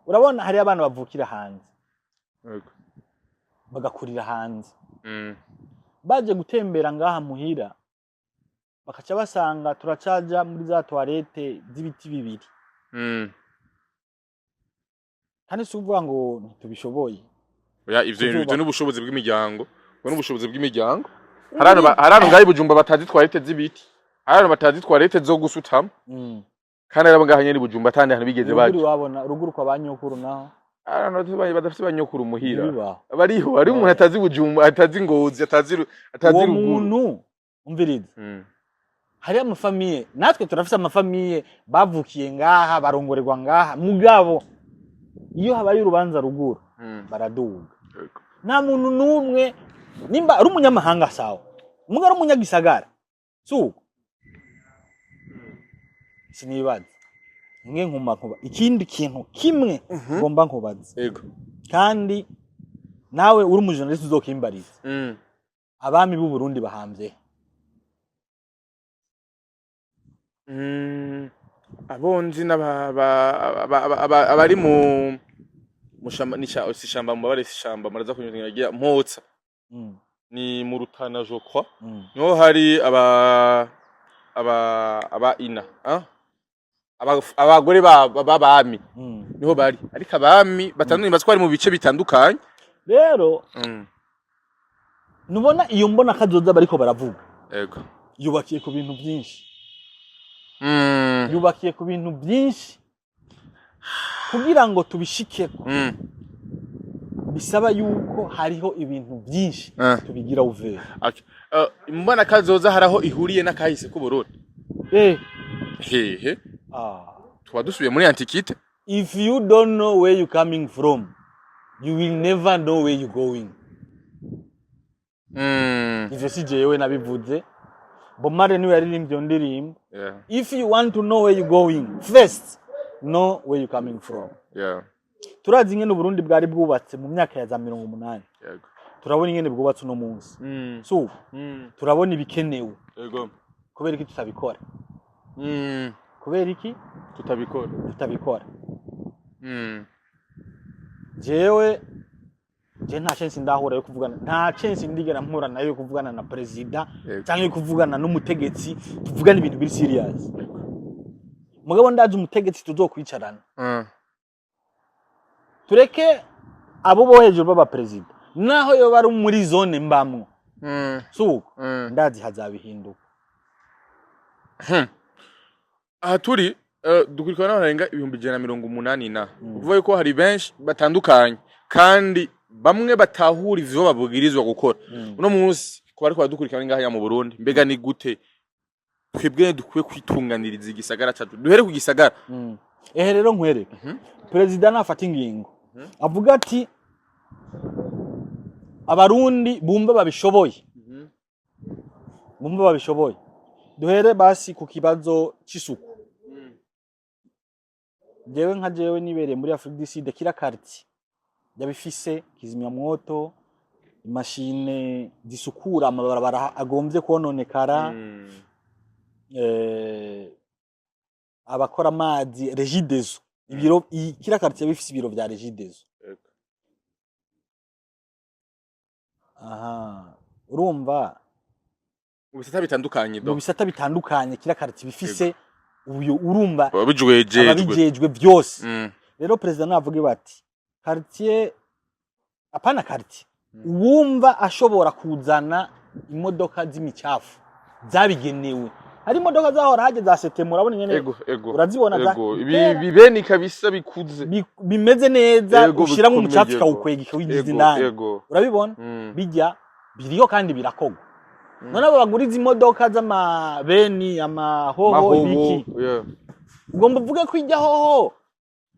urabona hari abana bavukira hanze bagakurira hanze baje gutembera ngaha muhira bakaca basanga turacaja muri za toilette z'ibiti bibiri kandi suvuga ngo ntitubishoboye oya ivyo n'ubushobozi bw'imiryango n'ubushobozi bw'imiryango harano ngayi Bujumba batazi toilette z'ibiti harano batazi toilette zo gusutama kandi arabo ngaha nyene Bujumba atandi hano bigeze baje wabona ruguru kwa banyokuru naho harano badafite banyokuru muhira bariho ari umuntu atazi Bujumba atazi Ngozi atazi ruguru umuntu umviriza hari amafamiye natwe turafise amafamiye bavukiye ngaha barongorerwa ngaha mugabo iyo habaye urubanza ruguru baraduga nta muntu numwe nimba ari umunyamahanga sawa muga ari umunyagisagara suko sinibaza nge nkuba ikindi kintu kimwe ngomba nkubaza yego kandi nawe uri umujournalist uzokimbariza abami b'u Burundi bahambye abonzi abari mu mushamba nishyamba mubare shyamba maraza kunyugira mpotsa ni mu Rutana je crois niho hari aba ina abagore babami niho bari ariko abami batandukanye batwari mu bice bitandukanye rero nubona iyo mbona kazoza bariko baravuga yego yubakiye ku bintu byinshi yubakiye ku bintu byinshi kugira ngo tubishikeko bisaba yuko hariho ibintu byinshi tubigira uvera mbona kazoza haraho ihuriye n'akahise ku Burundi hehe twadusubiye muri antiquite. If you don't know where you coming from, you will never know where you going. Ivyo si jewe nabivuze. Bob Marley niwe yaririmbye ndirimbo. Yeah. If you want to know where you going, first know where you coming from. Yeah. Turazi ingene Burundi bwari bwubatse mu myaka ya za 80. Yego. Turabona ingene bwubatse no munsi. So, turabona ibikenewe. Yego. Kubera iki tutabikora? Kubera iki tutabikora? Jewe nta chance ndahura yo kuvugana, nta chance ndigera mpura nayo yo kuvugana na president cyangwa kuvugana n'umutegetsi, tuvugana ibintu biri serious. Mugabo ndaje umutegetsi tuzokwicarana. Tureke abo bo hejuru baba president. Naho yo bari muri zone mbamwo. So, ndazi hazabihinduka. Aha turi dukurikirana n'abarenga 180 na. Kuvuga yuko hari benshi batandukanye kandi bamwe batahura ivyo babwirizwa gukora. Uno munsi ko bari kwadukurikirana ngaha mu Burundi, mbega ni gute twebwe dukwiye kwitunganiriza igisagara cyacu? Duhere ku gisagara. Rero nkwereke. President afata ingingo. Avuga ati abarundi bumva babishoboye. Bumva babishoboye. Duhere basi ku kibazo cy'isuku. Jewe nka jewe nibereye muri Afrique du Sud, kira quartier yabifise kizimya mwoto, imashine zisukura amabarabara agombye kononekara, abakora amazi Regideso, ibiro kira quartier bifise ibiro vya Regideso. Aha, urumva ubisata bitandukanye do. Ubisata bitandukanye kira quartier bifise uyu urumva ababijejwe byose. Rero president navuga bati quartier apana quartier uwumva ashobora kuzana imodoka z'imicafu zabigenewe. Hari imodoka zahora haje za setemura abone nyene urazibona za bibeni kabisa bikuze bimeze neza ushiramo umucafu kawukwegika wigize indani urabibona bijya biriyo kandi birakogwa. None abo baguriza imodoka z'amabeni amahoho ibiki ugomba uvuge ko ijya hoho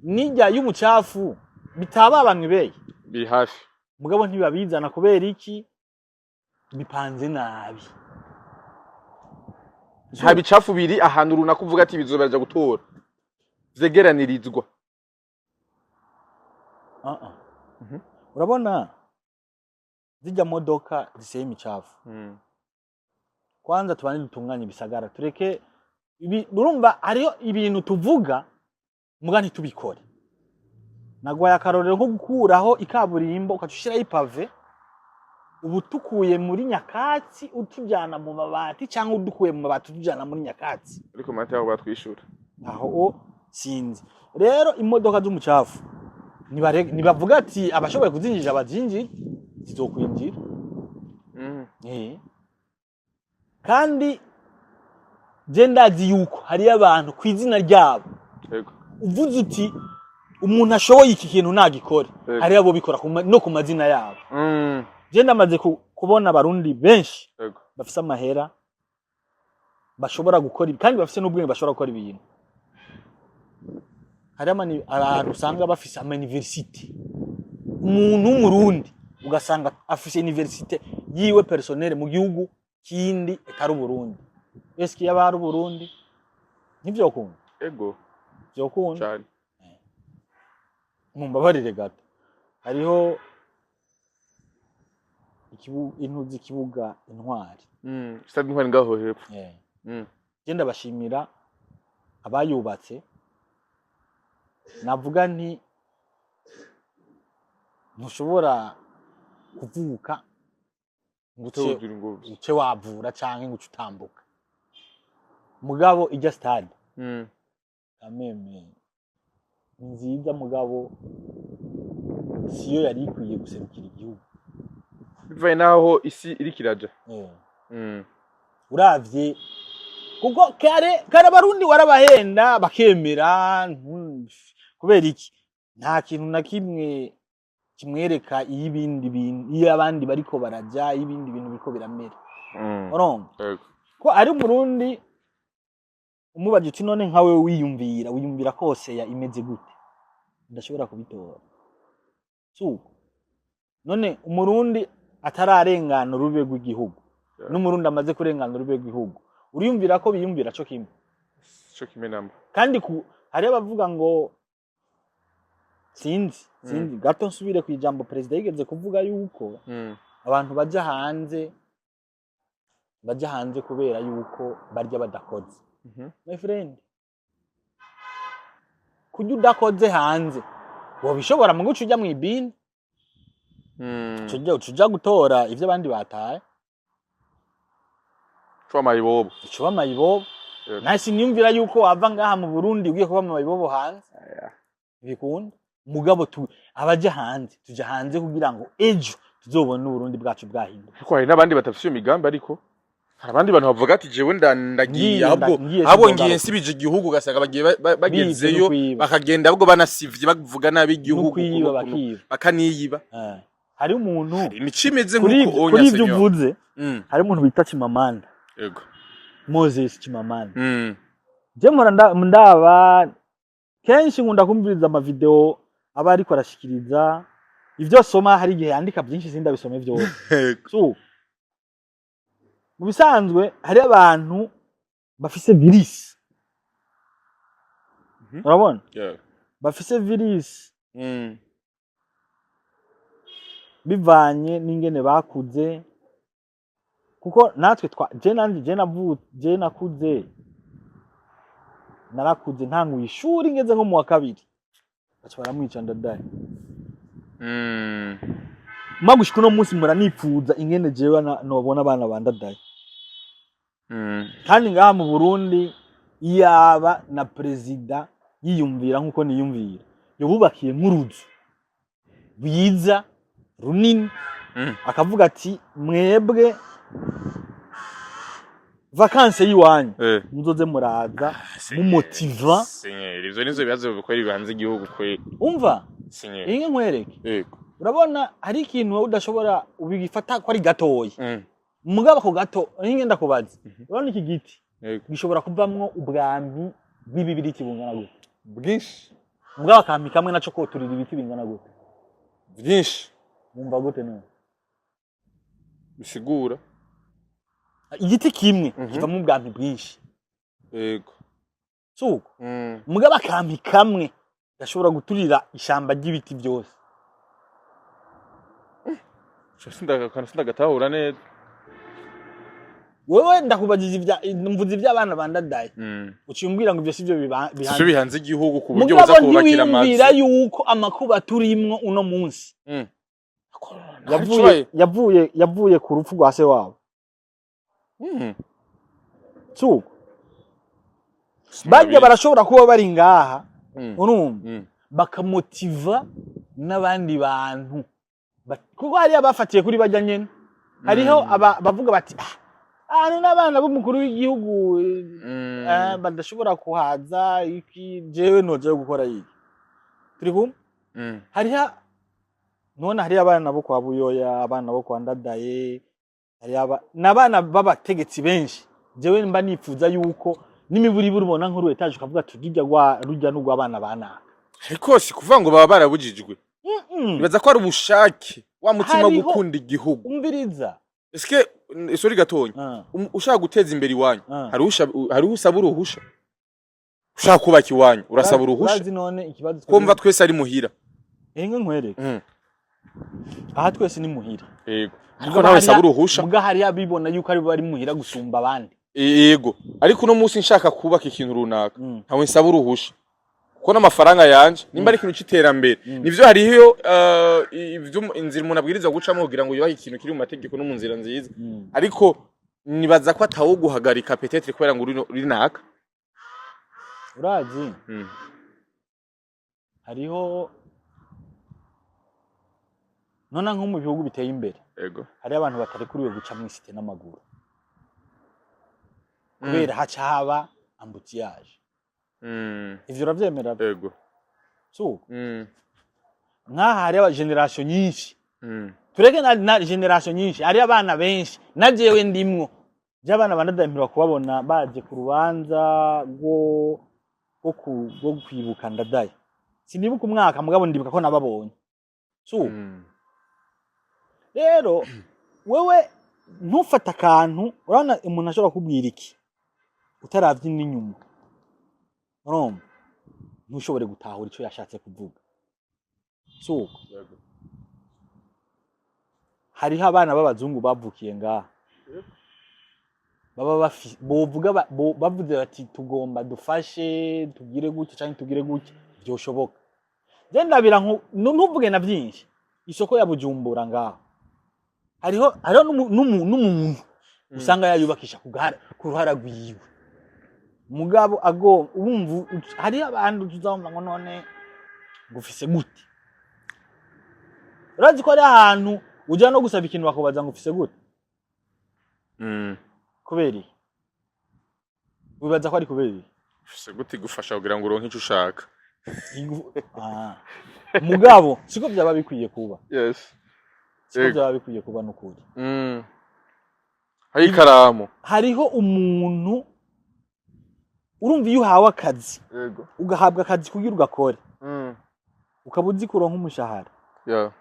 nijya y'umucafu bitaba abantu beye biri hafi mugabo ntibabizana kubera iki bipanze nabi. Nta bicafu biri ahantu runaka uvuga ati bizobaje gutora zegeranirizwa. Urabona zijya modoka ziseye imicafu. Kwanza tubane dutunganye ibisagara, tureke urumva hariyo ibintu tuvuga mugani tubikore. Nagwa yakarorero nko gukuraho ikaburimbo ukacushira ipave, ubu tukuye muri Nyakatsi utujana mu mabati cyangwa udukuye mu mabati utujana muri Nyakatsi, ariko mate aho batwishura aho sinzi. Rero imodoka z'umucafu nibavuga ati abashoboye kuzinjira abazinjira zizokwinjira. Kandi je ndazi yuko hari abantu kwizina ryabo uvuze uti umuntu ashoboye iki kintu nagikore, hari abo bikora no ku mazina yabo. Je ndamaze kubona abarundi benshi bafise amahera bashobora gukora kandi bafise n'ubwenge bashobora gukora ibintu. Hari abantu usanga bafise ama university, umuntu w'umurundi ugasanga afise university yiwe personnel mu gihugu kindi etari Burundi. Eski yabari Burundi nivyo kuntu byo kuntu cyane. Mumbabarire gato, hariho intuzi kibuga Intwari. Stade Intwari ngaho hepfo. Genda bashimira abayubatse. Navuga nti ntushobora kuvuka nguce wavura canke nguce utambuka. Mugabo ijya stade ameme nziza mugabo siyo yari ikwiye guserukira igihugu. Bivaye naho isi iri kiraja. Uravye kuko kare abarundi warabahenda bakemera kubera iki nta kintu na kimwe kimwereka ibindi bintu iyo abandi bariko baraja ibindi bintu biko biramera. Urumva ko ari Burundi umubaje uti none nkawe wiyumvira kose ya imeze gute ndashobora kubitora so none umurundi atararengana urube rw'igihugu n'umurundi amaze kurengana urube rw'igihugu uriyumvira ko biyumvira cyo kimwe namba kandi hari abavuga ngo sinzi gato nsubire ku ijambo president yigeze kuvuga yuko abantu bajya hanze kubera yuko barya badakoze my friend kujya udakoze hanze wabishobora mu guca ujya mu ibini tujya gutora ivyo abandi bataye Chwa mayibobo nasi niyumvira yuko wava ngaha mu Burundi ugiye kuba mayibobo hanze bikunda mugabo abaje hanze tujya hanze kugira ngo ejo tuzobona Burundi bwacu bwahinduka kuko hari nabandi batafise imigambi ariko hari abandi bantu bavuga ati jewe ndagiye ahubwo ngiye nsibije igihugu gasanga bagezeyo bakagenda ahubwo banasivye bavuga nabi igihugu bakaniyiba hari umuntu nicimeze nkuko onya kuri ibyo uvuze hari umuntu bita Chimamanda yego Moses Chimamanda je mpora ndaba kenshi nkunda kumviriza ama video aba ariko arashikiriza ivyo soma hari igihe yandika byinshi sindabisome byose so mu bisanzwe hari abantu bafise virus urabona bafise virus bivanye n'ingene bakuze kuko natwe je narakuze ntanguye ishuri ngeze nko mu wa kabiri baca baramwica ndadaye magushika no munsi muranipfuza ingene jewe nobona abana bandadaye kandi ngaha mu Burundi yaba na president yiyumvira nkuko niyumvira yobubakiye nk'uruzu biza runini akavuga ati mwebwe vacances yiwanyu muzoze muraza mumotiva ivyo nizo bibazo bikorera bibanze igihugu kwe umva inge nkwereke yego urabona hari ikintu udashobora ubigifata ko ari gatoyi mugaba ko gato inge ndakubaza urabona iki giti gishobora kuvamwo ubwambi bw'ibibiri kibungana gute bwinshi mugaba kampi kamwe naco ko turira ibiti bingana gute byinshi mumva gute no bisigura igiti kimwe kivamo ubwampi bwinshi yego suko mugaba kampi kamwe gashobora guturira ishamba ry'ibiti byose sindagatahura neza wewe ndakubajije mvuze iby'abana bandadaye ucimbwira ngo ibyo sivyo bihanze igihugu ku buryo buza kubakira amazi mugabo yuko amakuba turimwo uno munsi yavuye ku rupfu rwa se wabo suko bajya barashobora kuba bari ngaha urumva bakamotiva n'abandi bantu kuko hari abafatiye kuri bajya nyene hariho bavuga bati ano n'abana b'umukuru w'igihugu badashobora kuhaza iki jewe noje gukora iki turi kumwe hariho none hari abana bo kwa Buyoya abana bo kwa Ndadaye hari n'abana b'abategetsi benshi jewe mba nifuza yuko n'imiburi burubona nkuru etaje ukavuga tujya rujya n'ugwa abana bana ariko si kuvuga ngo baba barabujijwe bibaza ko ari ubushake wa mutima gukunda igihugu umviriza eske isori gatonya ushaka guteza imbere iwanyu hari usaba uruhusha ushaka kubaka iwanyu urasaba uruhusha kumva twese ari muhira enga nkwereke aha twese ni muhira yego ariko nawe saba uruhusha muga hari abibona yuko ari bari muhira gusumba abandi yego ariko no munsi nshaka kubaka ikintu runaka ntawe nsaba uruhusha kuko n'amafaranga yanje nimba ari ikintu cy'iterambere nivyo hariho inzira umuntu abwiriza gucamo kugira ngo yubahe ikintu kiri mu mategeko no mu nzira nziza ariko nibaza ko atawo guhagarika peut-être kubera ngo uri naka urazi hariho nona nko mu bihugu biteye imbere yego hari abantu batarekuriwe guca mu isite n'amaguru kubera haca haba ambutiyage ivyo uravyemera yego so nkaha hari aba generation nyinshi tureke na generation nyinshi hari abana benshi na jewe ndimwo Abana bandadampirwa kubabona baje ku rubanza rwo kwibuka Ndadaye. Sinibuka umwaka mugabo ndibuka ko nababonye. Rero wewe ntufata akantu urabona umuntu ashobora kubwira iki utaravye n'inyuma. Urumva ntushobore gutahura ico yashatse kuvuga. Hariho abana b'abazungu bavukiye ngaha. Baba bovuga bavuze bati tugomba dufashe tugire gutya cyangwa tugire gutya byoshoboka. Je ndabira ntuvuge na byinshi. Isoko ya Bujumbura ngaha. Hariho n'umuntu usanga yayubakisha ku ruhara rwiwe. Mugabo urumva hari abantu tuzamva ngo none ngufise gute. Urazi ko ari ahantu uja no gusaba ikintu bakubaza ngo ufise gute. Kubera wibaza ko ari kubera ufise gute gufasha kugira ngo uronke ico ushaka. Mugabo siko byaba bikwiye kuba. Yes. Siko byaba bikwiye kuba n'ukuri. Hari karamu. Hariho umuntu urumva iyo uhawe akazi. Yego. Ugahabwa akazi kugira ugakore. Ukabuzi kuronka umushahara. Yeah.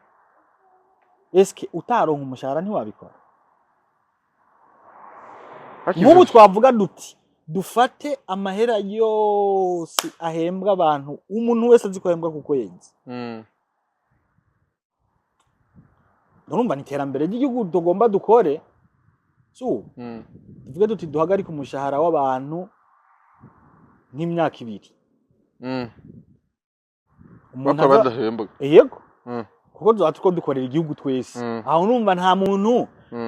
Eske utaronka umushahara ntiwabikora? Mubu twavuga duti dufate amahera yose ahembwa abantu umuntu wese azi ko ahembwa ku kwezi. Urumva niterambere ry'igihugu tugomba dukore. Tuvuge duti duhagarika umushahara w'abantu nk'imyaka 2. Umuntu badahembwa. Yego. Kuko tuko dukorera igihugu twese. Aho numva nta muntu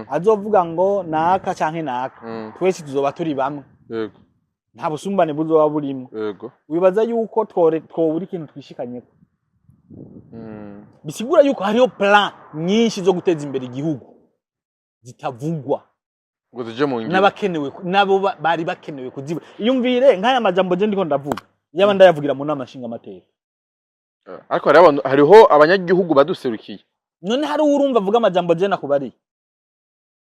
azovuga ngo naka canke naka. Twese tuzoba turi bamwe. Yego. Nta busumbane buzoba burimo. Yego. Wibaza yuko twobura ikintu twishikanyeko. Bisigura yuko hariho plan nyinshi zo guteza imbere igihugu zitavugwa. Ngo zije mu ngiro. N'abakenewe nabo bari bakenewe kuziba. Iyumvire nk'aya majambo je ndiko ndavuga. Yaba ndayavugira mu nama nshinga amateka. Ariko hariho abanyagihugu baduserukiye. None hari urumva avuga amajambo je nakubari.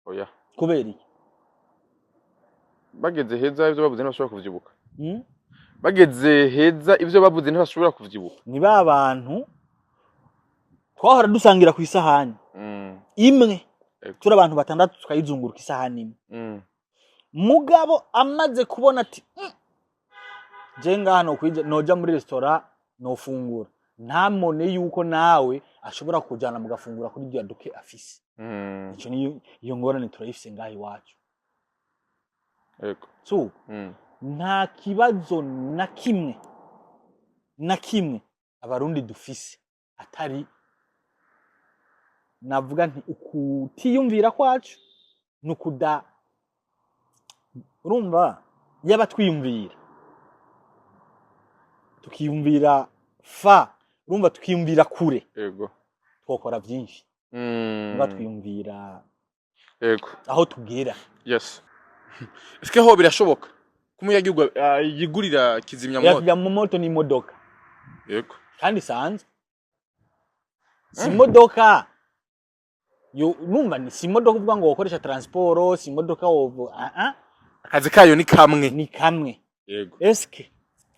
Oya. Kubera iki? Bageze heza ivyo bavuze ntibashobora kuvyibuka. Bageze heza ivyo bavuze ntibashobora kuvyibuka. Ni ba bantu twahora dusangira ku isahani. Imwe. Tura abantu batandatu tukayizunguruka isahani imwe. Mugabo amaze kubona ati je ngahano kwije noja muri restaurant nofungura. Ntamone yuko nawe ashobora kujana mugafungura kuri bya duke afise. Ico ni iyo ngorane turayifise ngahi wacu. Yego. Nta kibazo na kimwe abarundi dufise atari navuga nti ukutiyumvira kwacu nukuda urumva yaba twiyumvira tukiyumvira urumva tukiyumvira kure. Yego. Twokora byinshi. Twiyumvira Yego. aho tugera. Yes. Eske ho birashoboka kumuyagihugu yigurira kizimya moto? Yakijya mu moto ni imodoka. Yego. Kandi sanze si imodoka yo numva ni si imodoka uvuga ngo ukoresha transport, si imodoka akazi kayo ni kamwe. Yego. Eske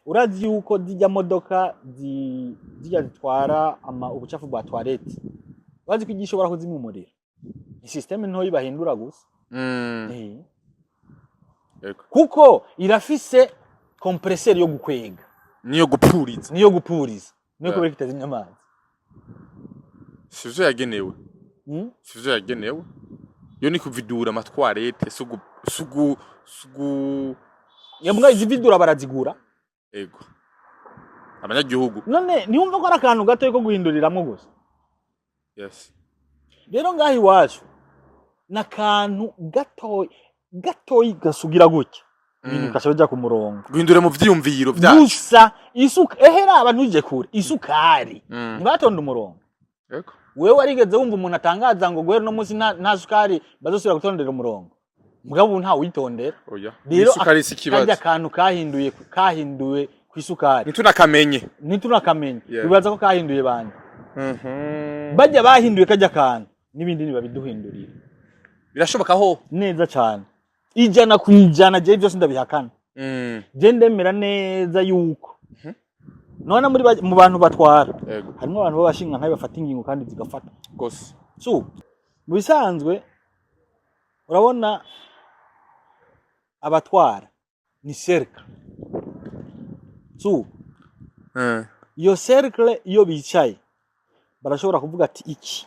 urazi yuko zijya modoka zijya zitwara ubucafu bwa toilette bazi ko igishobora kuzimya umuriro ni system nto yibahindura gusa. Yego. Kuko irafise compresseur yo gukwega niyo gupuriza niyo kubera kitazimya amazi. Sivyo yagenewe. Sivyo yagenewe. Yo ni kuvidura amatwarete sugu yambwa izividura barazigura. Yego. Abanyagihugu. None niyumva ko arakantu gato ko guhinduriramwe gusa. Yes. Rero ngahi wacu nakantu gatoyi gasugira gutya. Ibintu kashaje ku murongo. Guhindura mu vyiyumviro vyacu. Gusa isuka ehera abantu uje kure isukari. Ntibatonda umurongo. Yego. Wewe warigeze wumva umuntu atangaza ngo gwero no munsi nta sukari bazosubira gutondera umurongo. Mugabo nta witondera. Oya. Isukari sikibazo. Kandi akantu kahinduwe ku isukari. Nitunakamenye. Bibaza ko kahinduye banje. Bajya bahinduye kajya akantu nibindi nibabiduhindurira. Birashoboka ho neza cyane. ijana kwijana je byose ndabihakana. Je ndemera neza yuko none mu bantu batwara harimo abantu babashinga nkabe bafata ingingo kandi zigafata gose. So mu bisanzwe urabona abatwara ni cercle. So iyo cercle iyo bicaye barashobora kuvuga ati iki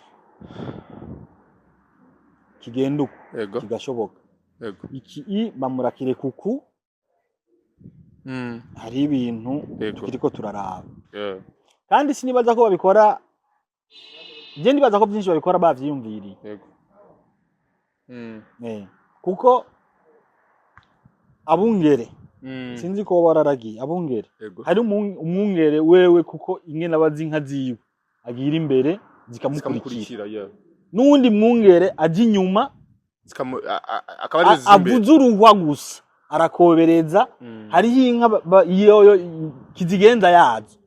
kigenda uko kigashoboka, iki bamurakire kuku hari ibintu turiko turaraba. Kandi sinibaza ko babikora, je ndibaza ko byinshi babikora bavyiyumviriye. Kuko abungere sinzi ko bararagiye abungere, hari umwungere wewe kuko ingene abazi inka ziwe agira imbere zikamukurikira, n'undi mwungere aje inyuma avuza uruhwa gusa arakobereza. Hariho inka iyo kizigenza yazo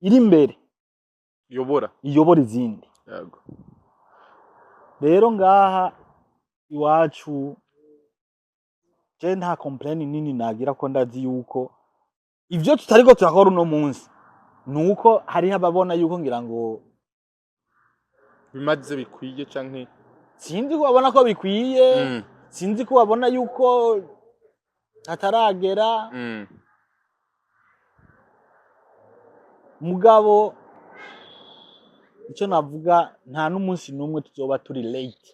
iri imbere iyobora izindi. Rero ngaha iwacu je nta complain nini nagira ko ndazi yuko ivyo tutariko turakora uno munsi nuko hariho ababona yuko ngira ngo bimaze bikwiye canke sinzi ko babona ko bikwiye, sinzi ko babona yuko ataragera. Mugabo icyo navuga nta n'umunsi numwe tuzoba turi late.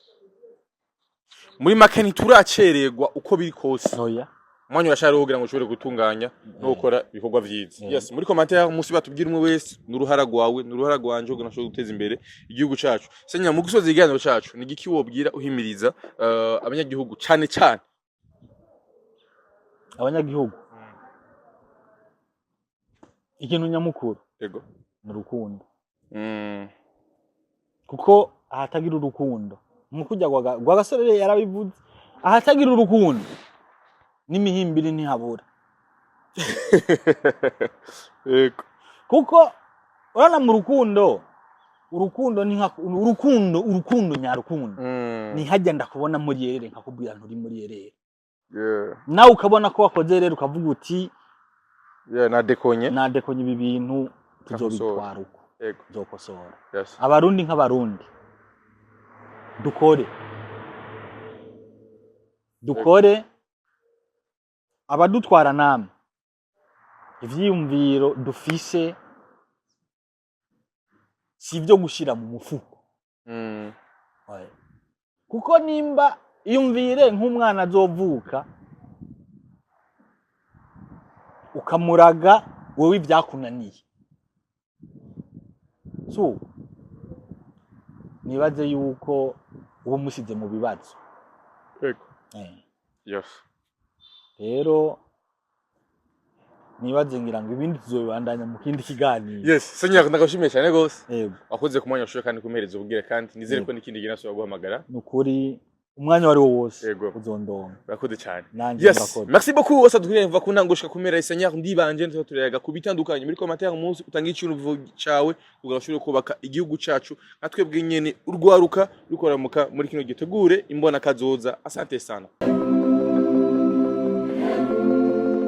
Muri make ntituracererwa uko biri kose. Oya. Mwanyu urashaka kugira ngo ushobore gutunganya no gukora ibikorwa vyiza. Yes, muri commentaire musi batubwira umwe wese n'uruhara rwawe n'uruhara rwanje kugira ngo guteza imbere igihugu cacu. Senya mu gusoza iganiro cacu ni giki wobwira uhimiriza abanyagihugu cyane cyane abanyagihugu ikintu nyamukuru ni urukundo. Kuko ahatagira urukundo mukujya gwa gasore yarabivuze, ahatagira urukundo n'imihimbiri ntihabura. Kuko urana mu urukundo ni nka urukundo nyarukundo ni hajya ndakubona muri yerere nkakubwira nturi muri yerere, nawe ukabona ko wakoze rero ukavuga uti nadekonye ibi bintu tuzobitwara uko zokosora. Abarundi nk'abarundi dukore abadutwara namwe ivyiyumviro dufise si ibyo gushira mu mufuko. Kuko nimba iyumvire nk'umwana azovuka ukamuraga wowe ibyakunaniye, so nibaze yuko uwo musize mu bibazo. Rero nibaze ngira ngo ibindi tuzobandanya mu kindi kiganiro. Yes, Seigneur ndagashimiye cyane gose. Wakoze kumwanya ushoye kandi kumereza ubwire kandi nizere ko n'ikindi gihe nasubira guhamagara. Nukuri umwanya wari wose uzondonga. Urakoze cyane. Yes, merci beaucoup wose duhuriye mva kunangushika kumera Seigneur ndibanje nto turega kubitandukanye muri commentaire umunsi utanga ikintu cyawe kugira ushobore kubaka igihugu cacu natwe bw'inyene urwaruka rukora muri kino gitegure imbona kazoza. Asante sana.